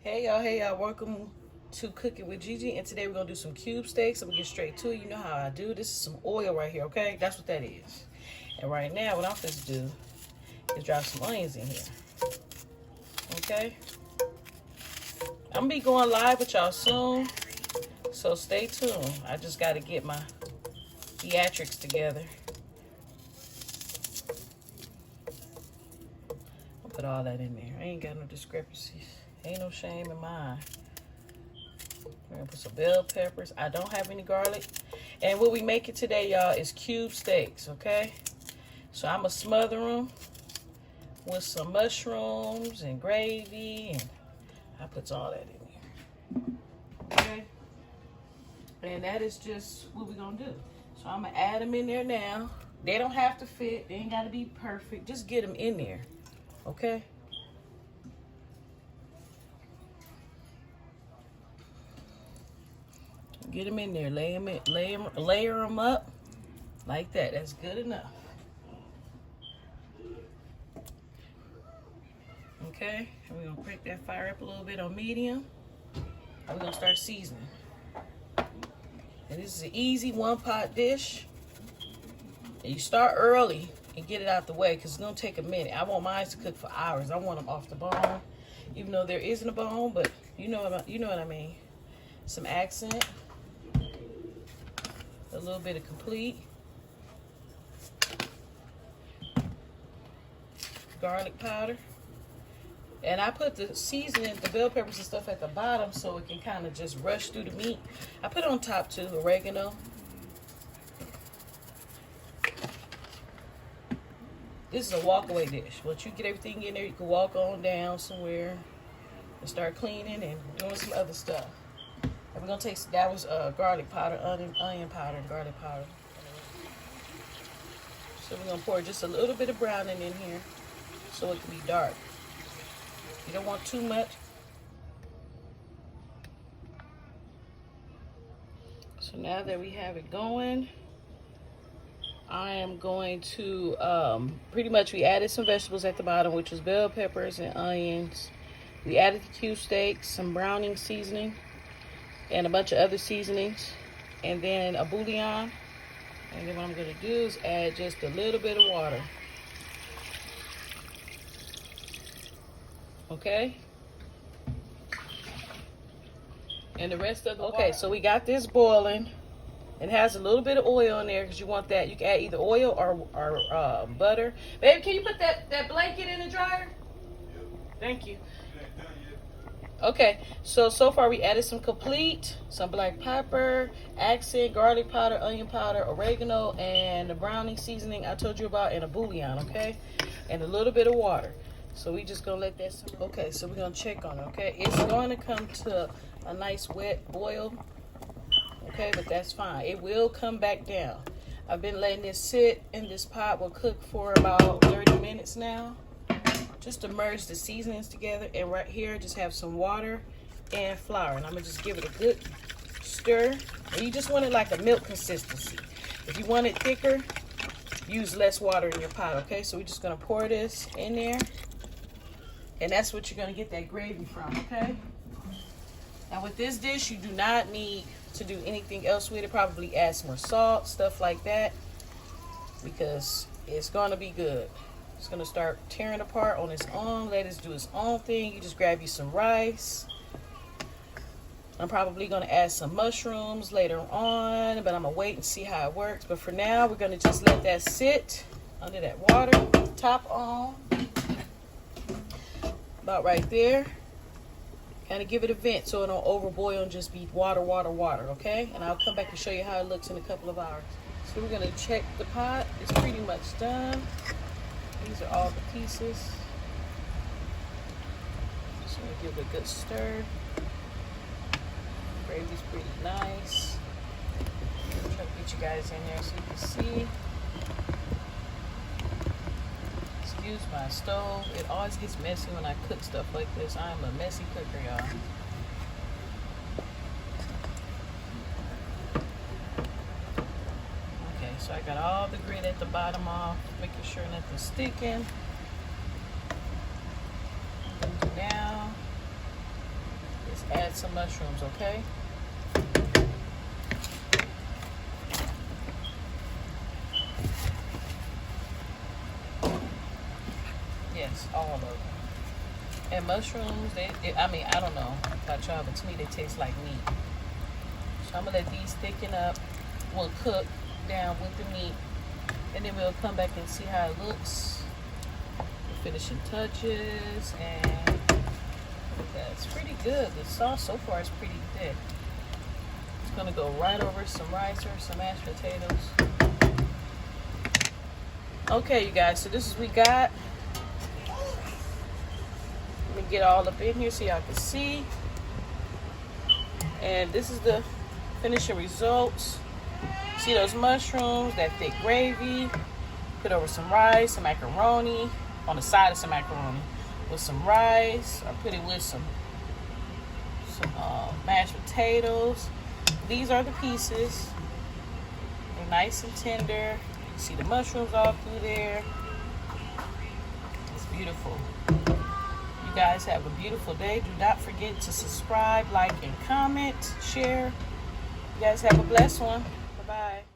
Hey y'all, welcome to Cooking with Gigi, and today we're gonna do some cube steaks. I'm gonna get straight to it. You know how I do. This is some oil right here, okay? That's what that is. And right now, what I'm going to do is drop some onions in here, okay? I'm gonna be going live with y'all soon, so stay tuned. I just gotta get my theatrics together. I'll put all that in there. I ain't got no discrepancies. Ain't no shame in mine. We're gonna put some bell peppers. I don't have any garlic. And what we making today, y'all, is cube steaks, okay? So I'm gonna smother them with some mushrooms and gravy, and I put all that in here, okay? And that is just what we're gonna do. So I'm gonna add them in there now. They don't have to fit. They ain't gotta be perfect. Just get them in there, okay? Get them in there, layer them up like that. That's good enough. Okay, and we're gonna crank that fire up a little bit on medium. And we're gonna start seasoning. And this is an easy one-pot dish. And you start early and get it out the way because it's gonna take a minute. I want mine to cook for hours. I want them off the bone, even though there isn't a bone, but you know what I mean. Some accent. A little bit of complete. Garlic powder. And I put the seasoning, the bell peppers and stuff at the bottom so it can kind of just rush through the meat. I put it on top too, oregano. This is a walk-away dish. Once you get everything in there, you can walk on down somewhere and start cleaning and doing some other stuff. And we're gonna take, that was garlic powder, onion powder, and garlic powder. So we're gonna pour just a little bit of browning in here so it can be dark. You don't want too much. So now that we have it going, I am going to, pretty much we added some vegetables at the bottom, which was bell peppers and onions. We added the cube steaks, some browning seasoning, and a bunch of other seasonings, and then a bouillon. And then what I'm gonna do is add just a little bit of water. Okay? And the rest of the water. So we got this boiling. It has a little bit of oil in there because you want that. You can add either oil or butter. Baby, can you put that blanket in the dryer? Thank you. Okay, so far we added some complete, some black pepper, accent, garlic powder, onion powder, oregano, and the browning seasoning I told you about, and a bouillon, okay? And a little bit of water. So we just gonna let that simmer. Okay, so we're gonna check on it, okay? It's gonna come to a nice wet boil, okay? But that's fine. It will come back down. I've been letting this sit in this pot. Will cook for about 30 minutes now. Just to merge the seasonings together, and right here just have some water and flour, and I'm gonna just give it a good stir. And you just want it like a milk consistency. If you want it thicker, use less water in your pot, okay? So we're just gonna pour this in there, and that's what you're gonna get that gravy from, okay? Now with this dish, you do not need to do anything else with it. Probably add some more salt, stuff like that, because it's gonna be good. It's gonna start tearing apart on its own. Let it do its own thing. You just grab you some rice. I'm probably gonna add some mushrooms later on, but I'm gonna wait and see how it works. But for now, we're gonna just let that sit under that water, top on, about right there. Kind of give it a vent so it don't overboil and just be water, okay? And I'll come back and show you how it looks in a couple of hours. So we're gonna check the pot. It's pretty much done. These are all the pieces. Just gonna give it a good stir. Gravy's pretty nice. I'm trying to get you guys in there so you can see. Excuse my stove. It always gets messy when I cook stuff like this. I'm a messy cooker, y'all. So I got all the grit at the bottom off, making sure nothing's sticking. Now Just add some mushrooms, okay? Yes, all of them. And mushrooms, I mean, I don't know about y'all, but to me they taste like meat. So I'm gonna let these thicken up. We'll cook down with the meat, and then we'll come back and see how it looks. The finishing touches, and that's pretty good. The sauce so far is pretty thick. It's gonna go right over some rice or some mashed potatoes. Okay, you guys, so this is what we got. Let me get all up in here so y'all can see. And this is the finishing results. See those mushrooms, that thick gravy. Put over some rice, some macaroni, on the side of some macaroni with some rice, or put it with some mashed potatoes. These are the pieces. They're nice and tender. You can see the mushrooms all through there. It's beautiful. You guys have a beautiful day. Do not forget to subscribe, like, and comment, share. You guys have a blessed one. Bye-bye.